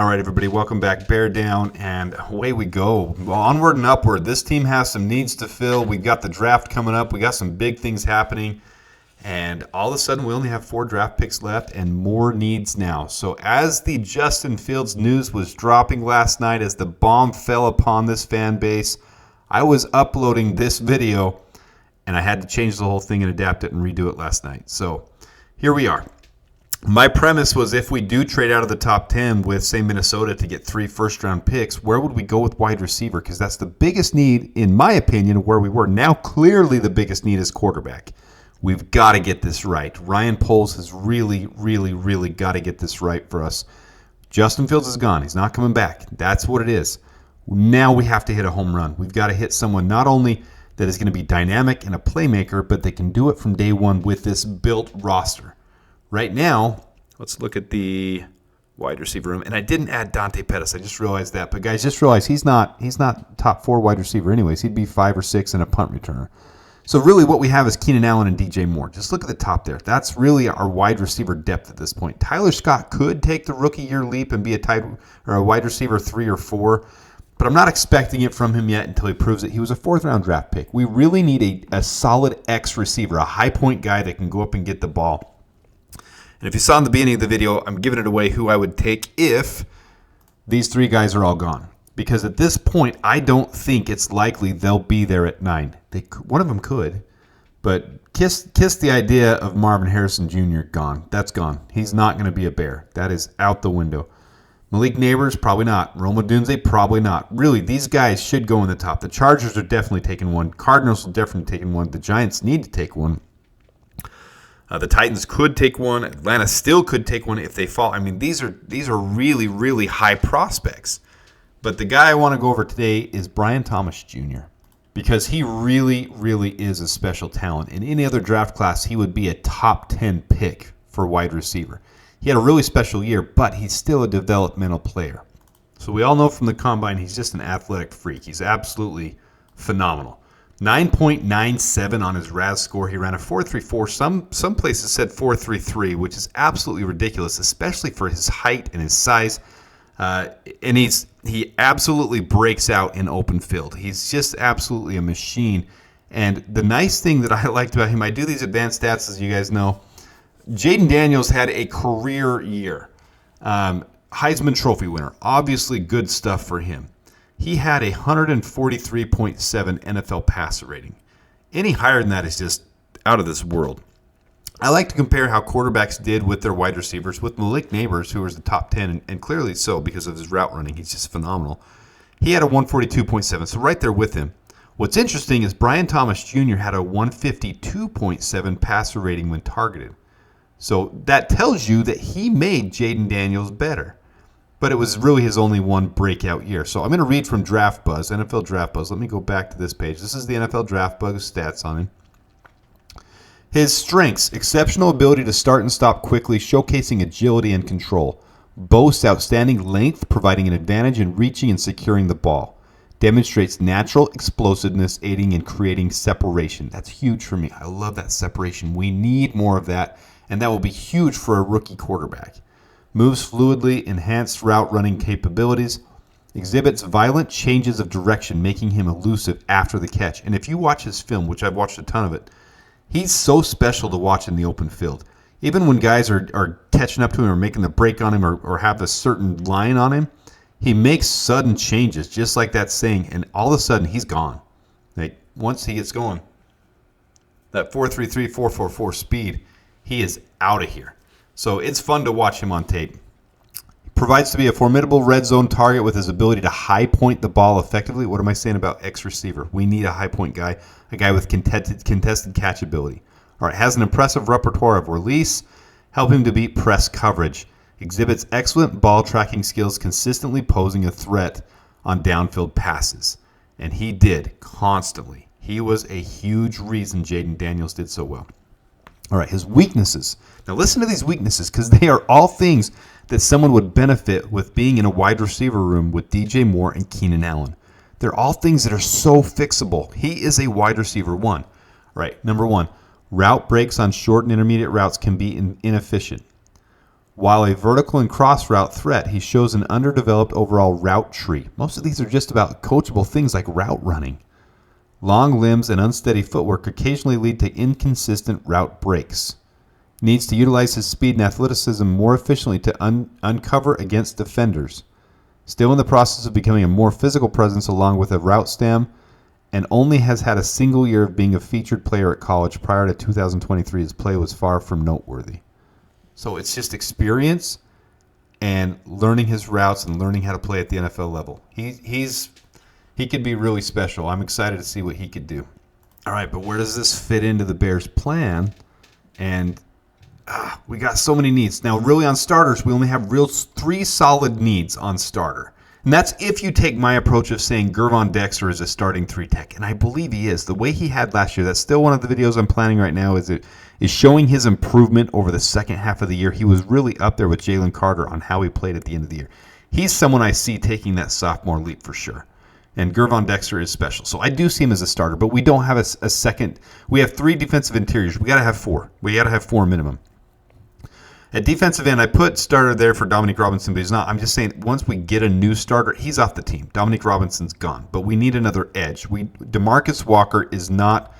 All right, everybody, welcome back. Bear down, and away we go. Onward and upward. This team has some needs to fill. We've got the draft coming up. We got some big things happening. And all of a sudden, we only have 4 draft picks left and more needs now. So as the Justin Fields news was dropping last night, as the bomb fell upon this fan base, I was uploading this video, and I had to change the whole thing and adapt it and redo it last night. So here we are. My premise was if we do trade out of the top 10 with, say, Minnesota to get 3 first-round picks, where would we go with wide receiver? Because that's the biggest need, in my opinion, of where we were. Now, clearly the biggest need is quarterback. We've got to get this right. Ryan Poles has really got to get this right for us. Justin Fields is gone. He's not coming back. That's what it is. Now we have to hit a home run. We've got to hit someone not only that is going to be dynamic and a playmaker, but they can do it from day one with this built roster. Right now, let's look at the wide receiver room. And I didn't add Dante Pettis. I just realized that. But guys, just realize he's not top 4 wide receiver anyways. He'd be 5 or 6 and a punt returner. So really what we have is Keenan Allen and DJ Moore. Just look at the top there. That's really our wide receiver depth at this point. Tyler Scott could take the rookie year leap and be a wide receiver 3 or 4. But I'm not expecting it from him yet until he proves it. He was a 4th-round draft pick. We really need a solid X receiver, a high-point guy that can go up and get the ball. And if you saw in the beginning of the video, I'm giving it away who I would take if these 3 guys are all gone. Because at this point, I don't think it's likely they'll be there at 9. One of them could, but kiss the idea of Marvin Harrison Jr. gone. That's gone. He's not going to be a Bear. That is out the window. Malik Neighbors, probably not. Rome Odunze, probably not. Really, these guys should go in the top. The Chargers are definitely taking one. Cardinals will definitely take one. The Giants need to take one. The Titans could take one. Atlanta still could take one if they fall. I mean, these are really high prospects. But the guy I want to go over today is Brian Thomas Jr. because he really is a special talent. In any other draft class, he would be a top 10 pick for wide receiver. He had a really special year, but he's still a developmental player. So we all know from the combine he's just an athletic freak. He's absolutely phenomenal. 9.97 on his RAS score. He ran a 4.34. Some places said 4.33, which is absolutely ridiculous, especially for his height and his size. And he absolutely breaks out in open field. He's just absolutely a machine. And the nice thing that I liked about him, I do these advanced stats, as you guys know. Jaden Daniels had a career year. Heisman Trophy winner. Obviously good stuff for him. He had a 143.7 NFL passer rating. Any higher than that is just out of this world. I like to compare how quarterbacks did with their wide receivers with Malik Neighbors, who was the top 10, and clearly so because of his route running. He's just phenomenal. He had a 142.7, so right there with him. What's interesting is Brian Thomas Jr. had a 152.7 passer rating when targeted. So that tells you that he made Jaden Daniels better. But it was really his only one breakout year. So I'm going to read from Draft Buzz, NFL Draft Buzz. Let me go back to this page. This is the NFL Draft Buzz stats on him. His strengths: exceptional ability to start and stop quickly, showcasing agility and control. Boasts outstanding length, providing an advantage in reaching and securing the ball. Demonstrates natural explosiveness, aiding in creating separation. That's huge for me. I love that separation. We need more of that, and that will be huge for a rookie quarterback. Moves fluidly, enhanced route running capabilities. Exhibits violent changes of direction, making him elusive after the catch. And if you watch his film, which I've watched a ton of it, he's so special to watch in the open field. Even when guys are catching up to him or making the break on him or have a certain line on him, he makes sudden changes, just like that saying, and all of a sudden he's gone. Like once he gets going, that 4.33, 4.44 speed, he is out of here. So it's fun to watch him on tape. He provides to be a formidable red zone target with his ability to high point the ball effectively. What am I saying about X receiver? We need a high point guy, a guy with contested catch ability. All right, has an impressive repertoire of release, help him to beat press coverage. Exhibits excellent ball tracking skills, consistently posing a threat on downfield passes. And he did constantly. He was a huge reason Jaden Daniels did so well. All right, his weaknesses. Now listen to these weaknesses because they are all things that someone would benefit with being in a wide receiver room with DJ Moore and Keenan Allen. They're all things that are so fixable. He is a wide receiver 1. All right, number 1, route breaks on short and intermediate routes can be inefficient. While a vertical and cross route threat, he shows an underdeveloped overall route tree. Most of these are just about coachable things like route running. Long limbs and unsteady footwork occasionally lead to inconsistent route breaks. Needs to utilize his speed and athleticism more efficiently to uncover against defenders. Still in the process of becoming a more physical presence along with a route stem, and only has had a single year of being a featured player at college. Prior to 2023, his play was far from noteworthy. So it's just experience and learning his routes and learning how to play at the NFL level. He could be really special. I'm excited to see what he could do. All right, but where does this fit into the Bears' plan? And we got so many needs. Now, really on starters, we only have 3 solid needs on starter. And that's if you take my approach of saying Gervon Dexter is a starting 3 tech. And I believe he is. The way he had last year, that's still one of the videos I'm planning right now, is showing his improvement over the second half of the year. He was really up there with Jalen Carter on how he played at the end of the year. He's someone I see taking that sophomore leap for sure. And Gervon Dexter is special. So I do see him as a starter, but we don't have a second. We have 3 defensive interiors. We got to have 4. We got to have 4 minimum. At defensive end, I put starter there for Dominique Robinson, but he's not. I'm just saying once we get a new starter, he's off the team. Dominique Robinson's gone, but we need another edge. DeMarcus Walker is not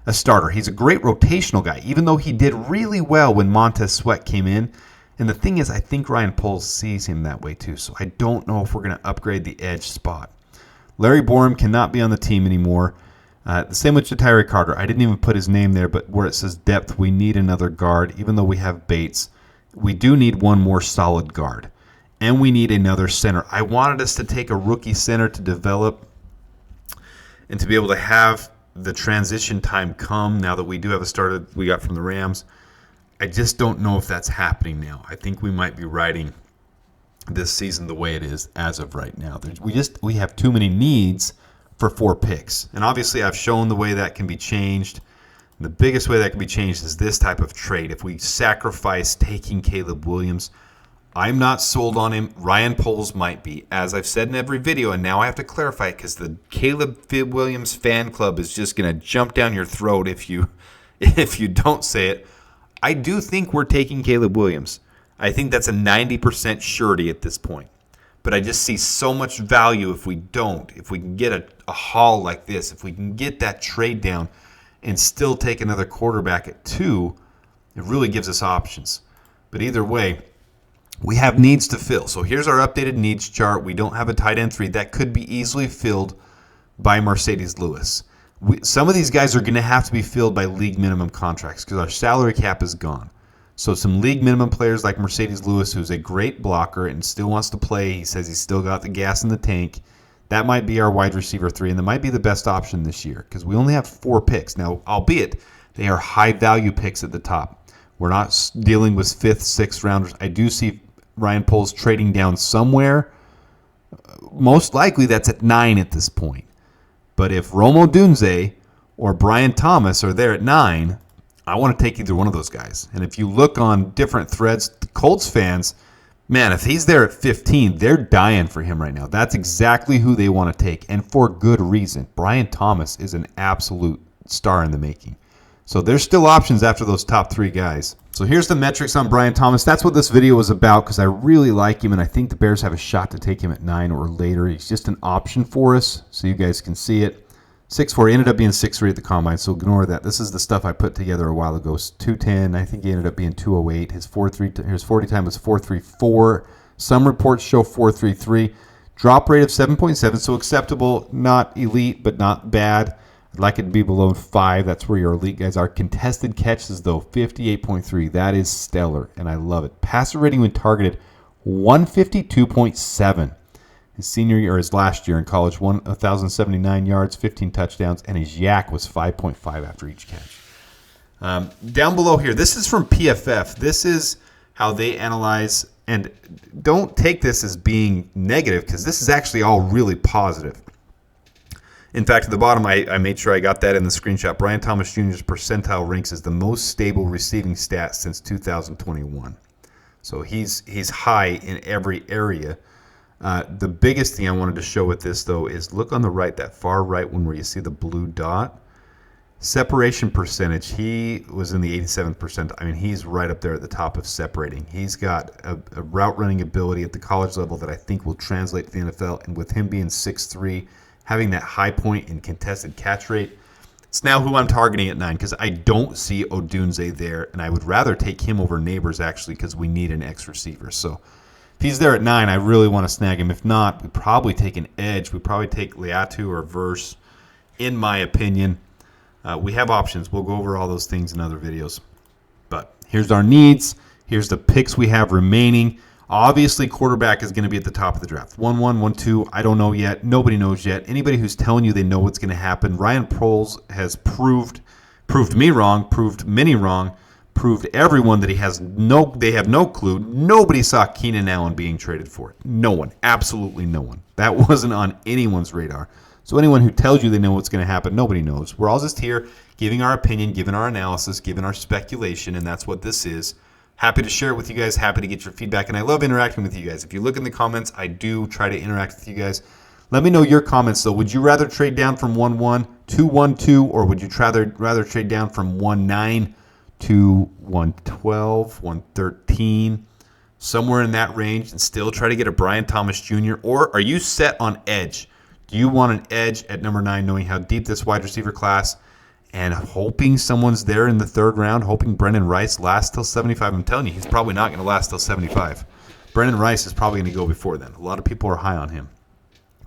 a starter. He's a great rotational guy, even though he did really well when Montez Sweat came in. And the thing is, I think Ryan Poles sees him that way too, so I don't know if we're going to upgrade the edge spot. Larry Borum cannot be on the team anymore. The same with Jatire Carter. I didn't even put his name there, but where it says depth, we need another guard, even though we have Bates. We do need one more solid guard, and we need another center. I wanted us to take a rookie center to develop and to be able to have the transition time come now that we do have a starter we got from the Rams. I just don't know if that's happening now. I think we might be riding this season the way it is as of right now. We have too many needs for 4 picks, and obviously I've shown the way that can be changed. The biggest way that can be changed is this type of trade. If we sacrifice taking Caleb Williams, I'm not sold on him. Ryan Poles might be, as I've said in every video, and now I have to clarify it because the Caleb Williams fan club is just going to jump down your throat if you don't say it. I do think we're taking Caleb Williams. I think that's a 90% surety at this point. But I just see so much value if we don't. If we can get a haul like this, if we can get that trade down and still take another quarterback at 2, it really gives us options. But either way, we have needs to fill. So here's our updated needs chart. We don't have a tight end 3. That could be easily filled by Mercedes Lewis. Some of these guys are going to have to be filled by league minimum contracts because our salary cap is gone. So some league minimum players like Mercedes Lewis, who's a great blocker and still wants to play. He says he's still got the gas in the tank. That might be our wide receiver 3, and that might be the best option this year because we only have 4 picks. Now, albeit they are high-value picks at the top. We're not dealing with 5th, 6th rounders. I do see Ryan Poles trading down somewhere. Most likely that's at 9 at this point. But if Rome Odunze or Brian Thomas are there at 9, I want to take either one of those guys. And if you look on different threads, the Colts fans, man, if he's there at 15, they're dying for him right now. That's exactly who they want to take, and for good reason. Brian Thomas is an absolute star in the making. So there's still options after those top 3 guys. So here's the metrics on Brian Thomas. That's what this video was about because I really like him, and I think the Bears have a shot to take him at 9 or later. He's just an option for us so you guys can see it. 6'4", he ended up being 6'3" at the combine, so ignore that. This is the stuff I put together a while ago. 210, I think he ended up being 208. His 40 time was 4.34. Some reports show 4.33. Drop rate of 7.7, so acceptable, not elite, but not bad. I'd like it to be below 5. That's where your elite guys are. Contested catches, though, 58.3. That is stellar, and I love it. Passer rating when targeted, 152.7. His senior year, or his last year in college, 1,079 yards, 15 touchdowns, and his yak was 5.5 after each catch. Down below here, this is from PFF. This is how they analyze, and don't take this as being negative because this is actually all really positive. In fact, at the bottom, I made sure I got that in the screenshot. Brian Thomas Jr.'s percentile ranks as the most stable receiving stat since 2021. So he's high in every area. The biggest thing I wanted to show with this, though, is look on the right, that far right one where you see the blue dot. Separation percentage, he was in the 87th percent. I mean, he's right up there at the top of separating. He's got a route running ability at the college level that I think will translate to the NFL. And with him being 6'3", having that high point and contested catch rate, it's now who I'm targeting at 9 because I don't see Odunze there, and I would rather take him over Neighbors actually because we need an X receiver. So if he's there at 9, I really want to snag him. If not, we probably take an edge. We probably take Leatu or Verse, in my opinion. We have options. We'll go over all those things in other videos. But here's our needs. Here's the picks we have remaining. Obviously, quarterback is going to be at the top of the draft. 1-1, 1-2, I don't know yet. Nobody knows yet. Anybody who's telling you they know what's going to happen, Ryan Poles has proved me wrong, proved many wrong, proved everyone that they have no clue. Nobody saw Keenan Allen being traded for it. No one. Absolutely no one. That wasn't on anyone's radar. So anyone who tells you they know what's going to happen, nobody knows. We're all just here giving our opinion, giving our analysis, giving our speculation, and that's what this is. Happy to share it with you guys. Happy to get your feedback, and I love interacting with you guys. If you look in the comments, I do try to interact with you guys. Let me know your comments, though. Would you rather trade down from 1-1 to 1-2, or would you rather trade down from 1-9 to 112, 113, somewhere in that range, and still try to get a Brian Thomas Jr., or are you set on edge? Do you want an edge at number 9, knowing how deep this wide receiver class, and hoping someone's there in the 3rd round, hoping Brendan Rice lasts till 75? I'm telling you, he's probably not going to last till 75. Brendan Rice is probably going to go before then. A lot of people are high on him.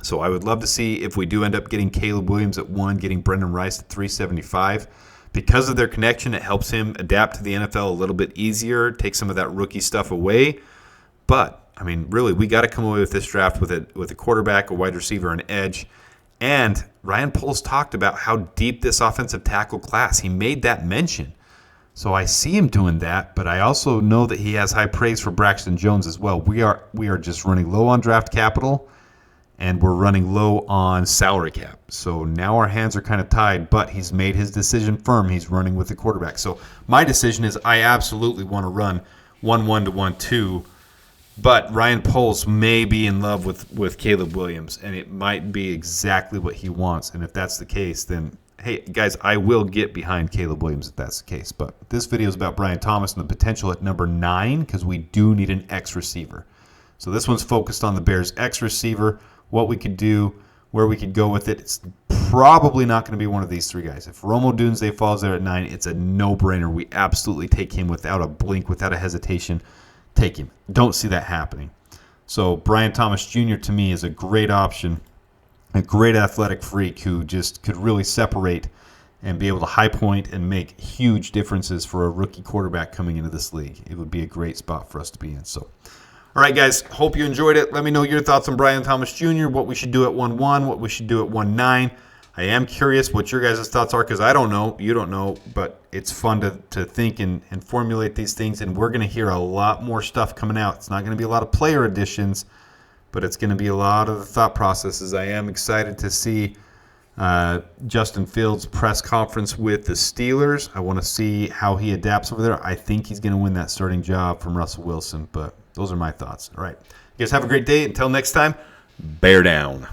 So I would love to see if we do end up getting Caleb Williams at 1, getting Brendan Rice at 375. Because of their connection, it helps him adapt to the NFL a little bit easier, take some of that rookie stuff away. But I mean, really, we got to come away with this draft with a quarterback, a wide receiver, an edge. And Ryan Poles talked about how deep this offensive tackle class. He made that mention. So I see him doing that, but I also know that he has high praise for Braxton Jones as well. We are just running low on draft capital, and we're running low on salary cap. So now our hands are kind of tied, but he's made his decision firm. He's running with the quarterback. So my decision is I absolutely want to run 1-1 to 1-2. But Ryan Poles may be in love with Caleb Williams, and it might be exactly what he wants. And if that's the case, then, hey, guys, I will get behind Caleb Williams if that's the case. But this video is about Brian Thomas and the potential at number 9 because we do need an X receiver. So this one's focused on the Bears' X receiver, what we could do, where we could go with it. It's probably not going to be one of these 3 guys. If Rome Odunze falls there at 9, it's a no-brainer. We absolutely take him without a blink, without a hesitation. Take him. Don't see that happening. So Brian Thomas Jr. to me is a great option, a great athletic freak who just could really separate and be able to high point and make huge differences for a rookie quarterback coming into this league. It would be a great spot for us to be in. So, all right, guys, hope you enjoyed it. Let me know your thoughts on Brian Thomas Jr., what we should do at 1-1, what we should do at 1-9. I am curious what your guys' thoughts are because I don't know, you don't know, but it's fun to think and formulate these things, and we're going to hear a lot more stuff coming out. It's not going to be a lot of player additions, but it's going to be a lot of the thought processes. I am excited to see Justin Fields' press conference with the Steelers. I want to see how he adapts over there. I think he's going to win that starting job from Russell Wilson, but those are my thoughts. All right. You guys have a great day. Until next time, bear down.